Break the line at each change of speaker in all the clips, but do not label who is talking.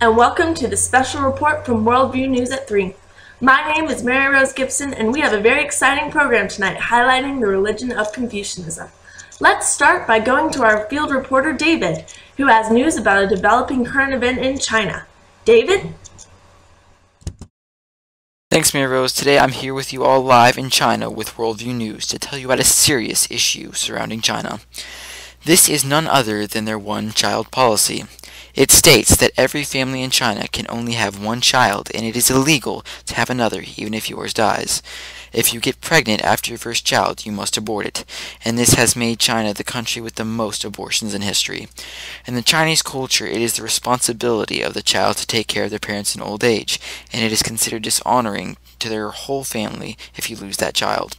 and welcome to the special report from Worldview News at 3. My name is Mary Rose Gibson, and we have a very exciting program tonight highlighting the religion of Confucianism. Let's start by going to our field reporter, David, who has news about a developing current event in China. David?
Thanks, Mary Rose. Today I'm here with you all live in China with Worldview News to tell you about a serious issue surrounding China. This is none other than their one-child policy. It states that every family in China can only have one child, and it is illegal to have another even if yours dies. If you get pregnant after your first child, you must abort it, and this has made China the country with the most abortions in history. In the Chinese culture, it is the responsibility of the child to take care of their parents in old age, and it is considered dishonoring to their whole family if you lose that child.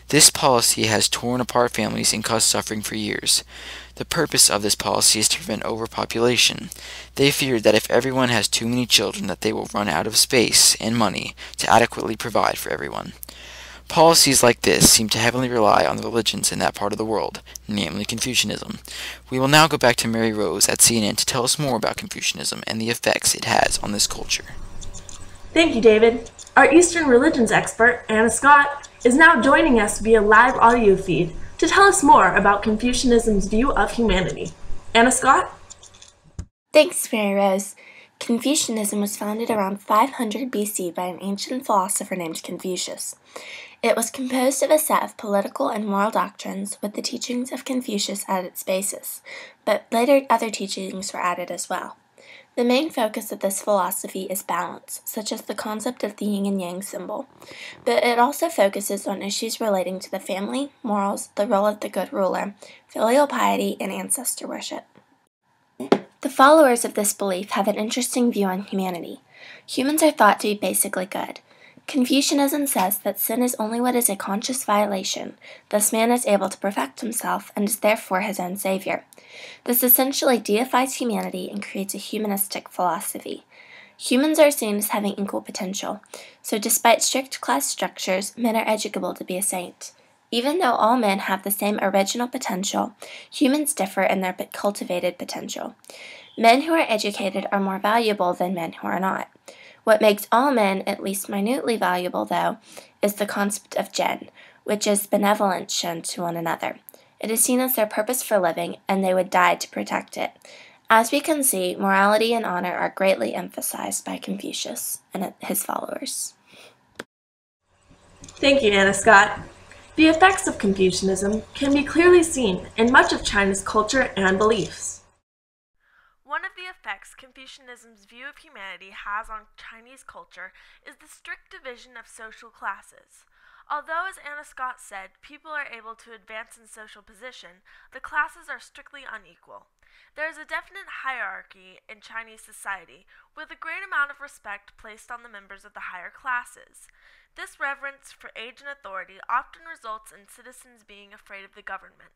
This policy has torn apart families and caused suffering for years. The purpose of this policy is to prevent overpopulation. They feared that if everyone has too many children that they will run out of space and money to adequately provide for everyone. Policies like this seem to heavily rely on the religions in that part of the world, namely Confucianism. We will now go back to Mary Rose at CNN to tell us more about Confucianism and the effects it has on this culture.
Thank you, David. Our Eastern religions expert, Anna Scott, is now joining us via live audio feed to tell us more about Confucianism's view of humanity. Anna Scott?
Thanks, Mary Rose. Confucianism was founded around 500 BC by an ancient philosopher named Confucius. It was composed of a set of political and moral doctrines with the teachings of Confucius at its basis, but later other teachings were added as well. The main focus of this philosophy is balance, such as the concept of the yin and yang symbol, but it also focuses on issues relating to the family, morals, the role of the good ruler, filial piety, and ancestor worship. The followers of this belief have an interesting view on humanity. Humans are thought to be basically good. Confucianism says that sin is only what is a conscious violation, thus man is able to perfect himself and is therefore his own savior. This essentially deifies humanity and creates a humanistic philosophy. Humans are seen as having equal potential, so despite strict class structures, men are educable to be a saint. Even though all men have the same original potential, humans differ in their cultivated potential. Men who are educated are more valuable than men who are not. What makes all men at least minutely valuable, though, is the concept of gen, which is benevolence shown to one another. It is seen as their purpose for living, and they would die to protect it. As we can see, morality and honor are greatly emphasized by Confucius and his followers.
Thank you, Anna Scott. The effects of Confucianism can be clearly seen in much of China's culture and beliefs. One of the effects Confucianism's view of humanity has on Chinese culture is the strict division of social classes. Although, as Anna Scott said, people are able to advance in social position, the classes are strictly unequal. There is a definite hierarchy in Chinese society, with a great amount of respect placed on the members of the higher classes. This reverence for age and authority often results in citizens being afraid of the government.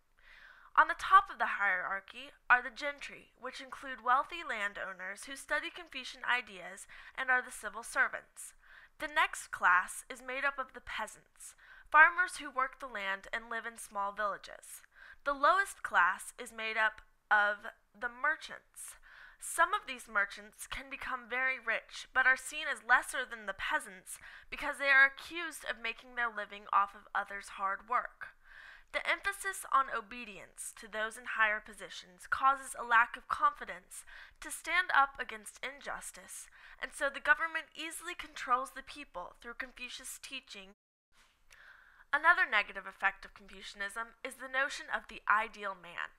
On the top of the hierarchy are the gentry, which include wealthy landowners who study Confucian ideas and are the civil servants. The next class is made up of the peasants, farmers who work the land and live in small villages. The lowest class is made up of the merchants. Some of these merchants can become very rich, but are seen as lesser than the peasants because they are accused of making their living off of others' hard work. The emphasis on obedience to those in higher positions causes a lack of confidence to stand up against injustice, and so the government easily controls the people through Confucius' teaching. Another negative effect of Confucianism is the notion of the ideal man.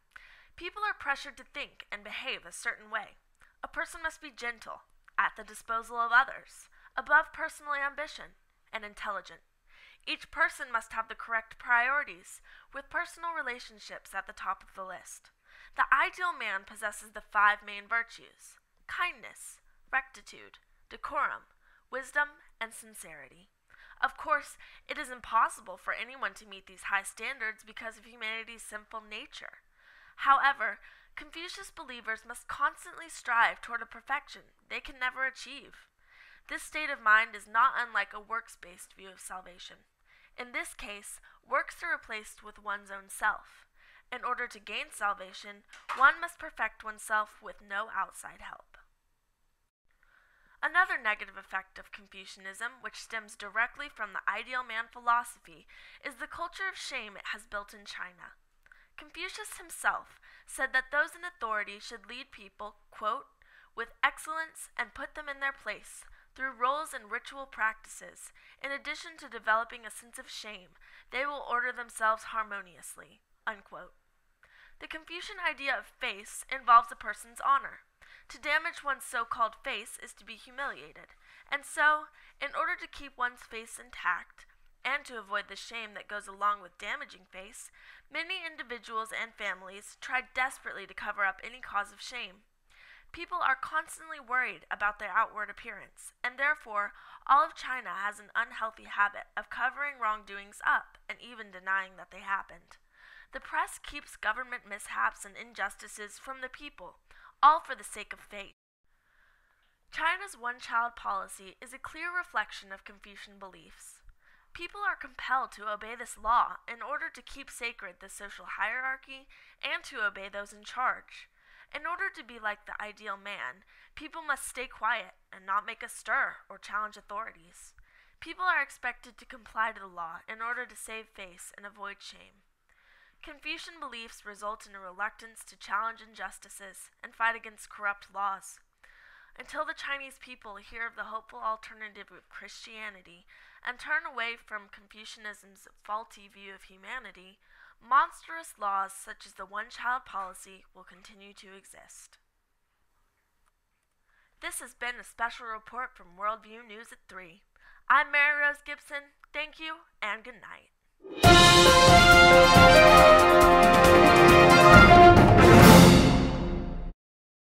People are pressured to think and behave a certain way. A person must be gentle, at the disposal of others, above personal ambition, and intelligent. Each person must have the correct priorities, with personal relationships at the top of the list. The ideal man possesses the 5 main virtues: kindness, rectitude, decorum, wisdom, and sincerity. Of course, it is impossible for anyone to meet these high standards because of humanity's sinful nature. However, Confucius believers must constantly strive toward a perfection they can never achieve. This state of mind is not unlike a works-based view of salvation. In this case, works are replaced with one's own self. In order to gain salvation, one must perfect oneself with no outside help. Another negative effect of Confucianism, which stems directly from the ideal man philosophy, is the culture of shame it has built in China. Confucius himself said that those in authority should lead people, quote, with excellence and put them in their place through roles and ritual practices. In addition to developing a sense of shame, they will order themselves harmoniously, unquote. The Confucian idea of face involves a person's honor. To damage one's so-called face is to be humiliated, and so, in order to keep one's face intact, and to avoid the shame that goes along with damaging face, many individuals and families try desperately to cover up any cause of shame. People are constantly worried about their outward appearance, and therefore, all of China has an unhealthy habit of covering wrongdoings up and even denying that they happened. The press keeps government mishaps and injustices from the people, all for the sake of fate. China's one-child policy is a clear reflection of Confucian beliefs. People are compelled to obey this law in order to keep sacred the social hierarchy and to obey those in charge. In order to be like the ideal man, people must stay quiet and not make a stir or challenge authorities. People are expected to comply to the law in order to save face and avoid shame. Confucian beliefs result in a reluctance to challenge injustices and fight against corrupt laws. Until the Chinese people hear of the hopeful alternative of Christianity and turn away from Confucianism's faulty view of humanity, monstrous laws such as the one-child policy will continue to exist. This has been a special report from Worldview News at 3. I'm Mary Rose Gibson. Thank you and good night.